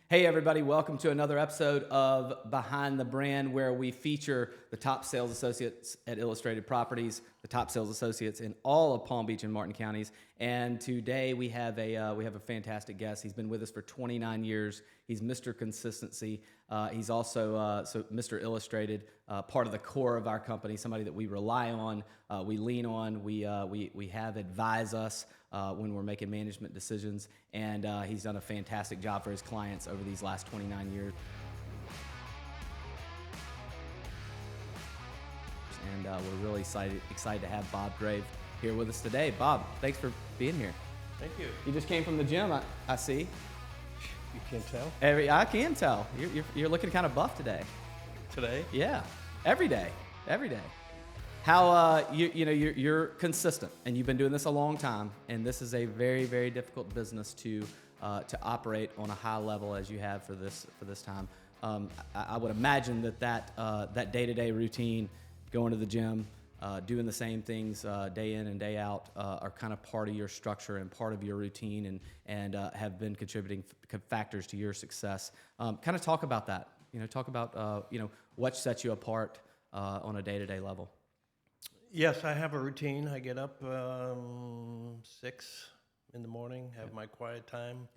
Hey everybody, welcome to another episode of Behind the Brand, where we feature the top sales associates at Illustrated Properties, the top sales associates in all of Palm Beach and Martin counties. And today we have a fantastic guest. He's been with us for 29 years. He's Mr. Consistency. He's also Mr. Illustrated, part of the core of our company, somebody that we rely on, we lean on, we have advise us when we're making management decisions, and he's done a fantastic job for his clients over these last 29 years. And we're really excited to have Bob Graeve here with us today. Bob, thanks for being here. Thank you. You just came from the gym, I see. You can't tell? I can tell. You're looking kind of buff today. Today? Yeah, every day. How you're consistent, and you've been doing this a long time, and this is a very, very difficult business to operate on a high level as you have for this time. I would imagine that day-to-day routine, going to the gym, doing the same things day in and day out, are kind of part of your structure and part of your routine, and have been contributing factors to your success. Kind of talk about that. Talk about what sets you apart on a day-to-day level. Yes, I have a routine. I get up 6 in the morning, have my quiet time,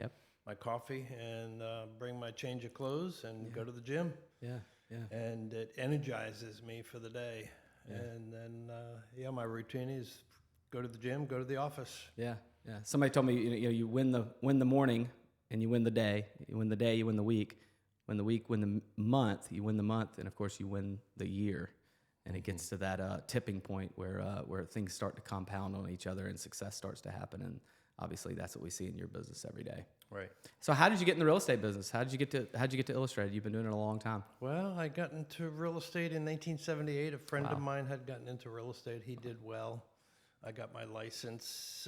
my coffee, and bring my change of clothes and go to the gym. Yeah. And it energizes me for the day. Yeah. And then, my routine is go to the gym, go to the office. Yeah. Somebody told me, you win the morning, and you win the day. You win the day, you win the week. Win the week, win the month. You win the month, and of course, you win the year. And it gets to that tipping point where things start to compound on each other and success starts to happen. And obviously, that's what we see in your business every day. Right. So, how did you get in the real estate business? How'd you get to Illustrated? You've been doing it a long time. Well, I got into real estate in 1978. A friend of mine had gotten into real estate. He did well. I got my license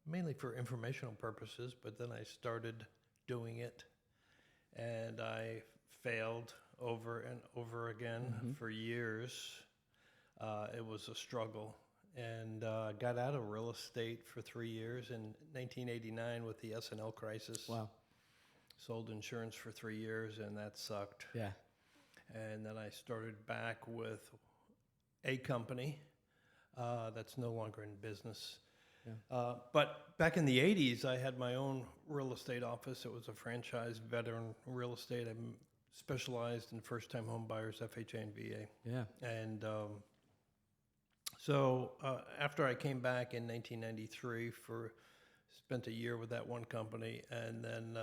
mainly for informational purposes, but then I started doing it, and I failed over and over again for years. It was a struggle, and got out of real estate for 3 years in 1989 with the S&L crisis. Wow. Sold insurance for 3 years, and that sucked. Yeah. And then I started back with a company that's no longer in business. Yeah. But back in the 80s, I had my own real estate office. It was a franchise veteran real estate. I specialized in first-time home buyers, FHA and VA. Yeah. And so after I came back in 1993, spent a year with that one company, and then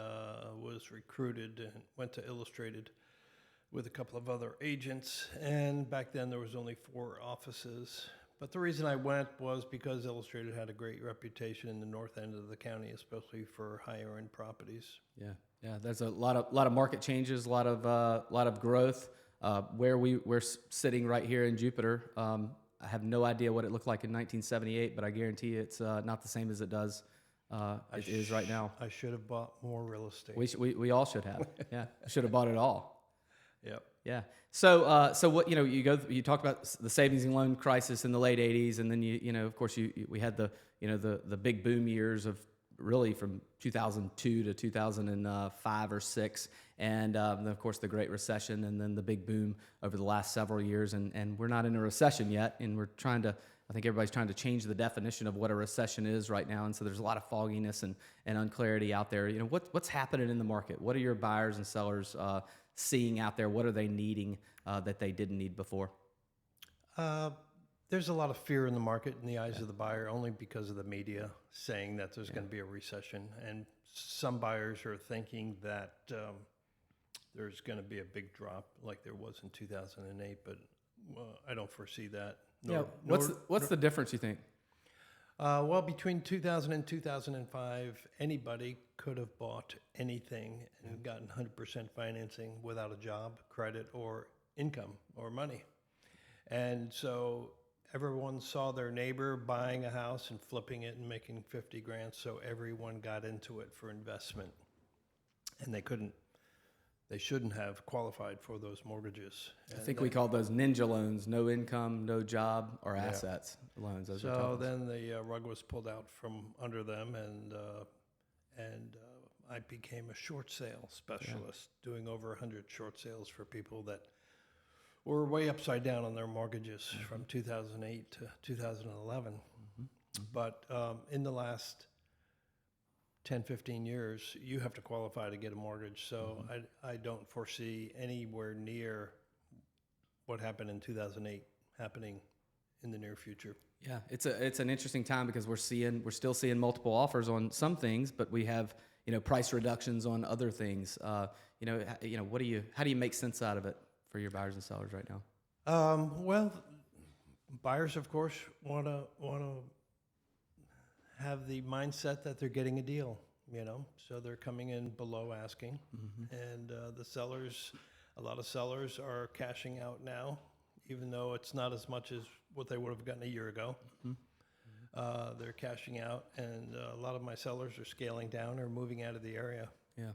was recruited and went to Illustrated with a couple of other agents. And back then there was only 4 offices. But the reason I went was because Illustrated had a great reputation in the north end of the county, especially for higher end properties. Yeah. There's a lot of market changes, a lot of growth. Where we're sitting right here in Jupiter, I have no idea what it looked like in 1978, but I guarantee it's not the same as it does. It is right now. I should have bought more real estate. We all should have. Yeah, should have bought it all. Yep. Yeah. So what you talked about the savings and loan crisis in the late 80s, and then of course we had the big boom years of really from 2002 to 2005 or 6, and then of course the Great Recession, and then the big boom over the last several years, and we're not in a recession yet, and I think everybody's trying to change the definition of what a recession is right now, and so there's a lot of fogginess and unclarity out there. What's happening in the market? What are your buyers and sellers seeing out there? What are they needing that they didn't need before? There's a lot of fear in the market in the eyes of the buyer, only because of the media saying that there's going to be a recession. And some buyers are thinking that there's going to be a big drop like there was in 2008, but I don't foresee that. What's the difference, you think? Well, between 2000 and 2005, anybody could have bought anything and gotten 100% financing without a job, credit, or income or money. And so everyone saw their neighbor buying a house and flipping it and making 50 grand. So everyone got into it for investment, and they shouldn't have qualified for those mortgages. I think we call those ninja loans, no income, no job, or assets loans. So then the rug was pulled out from under them, and I became a short sale specialist, doing over 100 short sales for people that were way upside down on their mortgages from 2008 to 2011. But in the last 10, 15 years, you have to qualify to get a mortgage. So I don't foresee anywhere near what happened in 2008 happening in the near future. Yeah, it's an interesting time because we're still seeing multiple offers on some things, but we have price reductions on other things. How do you make sense out of it for your buyers and sellers right now? Well, buyers, of course, want to have the mindset that they're getting a deal. So they're coming in below asking, and the sellers, a lot of sellers are cashing out now, even though it's not as much as what they would have gotten a year ago. They're cashing out, and a lot of my sellers are scaling down or moving out of the area. Yeah.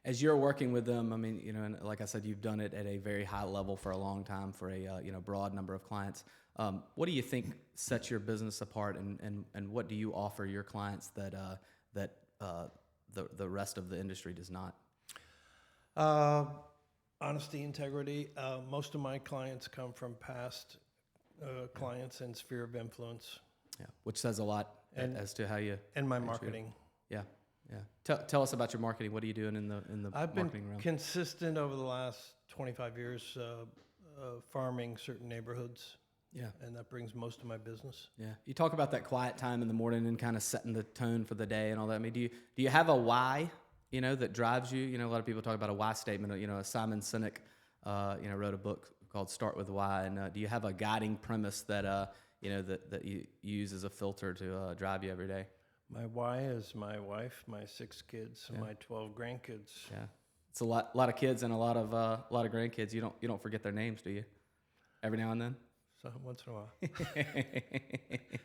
As you're working with them, I mean, and like I said, you've done it at a very high level for a long time for a broad number of clients. What do you think sets your business apart, and what do you offer your clients that the rest of the industry does not? Honesty, integrity. Most of my clients come from past clients and sphere of influence. Yeah, which says a lot as to how you and my marketing. Yeah. Tell us about your marketing. What are you doing in the I've marketing been realm? consistent over the last 25 years, farming certain neighborhoods. Yeah, and that brings most of my business. Yeah, you talk about that quiet time in the morning and kind of setting the tone for the day and all that. I mean, do you have a why? That drives you. A lot of people talk about a why statement. Simon Sinek, wrote a book called Start with Why. And do you have a guiding premise that that you use as a filter to drive you every day? My why is my wife, my 6 kids, and my 12 grandkids. Yeah, it's a lot of kids and a lot of grandkids. You don't forget their names, do you? Every now and then. So once in a while,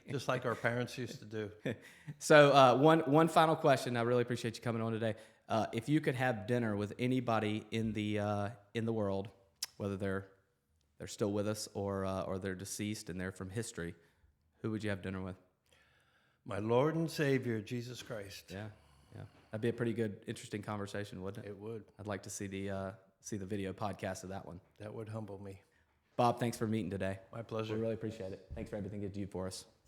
just like our parents used to do. So one final question. I really appreciate you coming on today. If you could have dinner with anybody in the world, whether they're still with us or they're deceased and they're from history, who would you have dinner with? My Lord and Savior, Jesus Christ. Yeah. That'd be a pretty good, interesting conversation, wouldn't it? It would. I'd like to see the video podcast of that one. That would humble me. Bob, thanks for meeting today. My pleasure. We really appreciate it. Thanks for everything you do for us.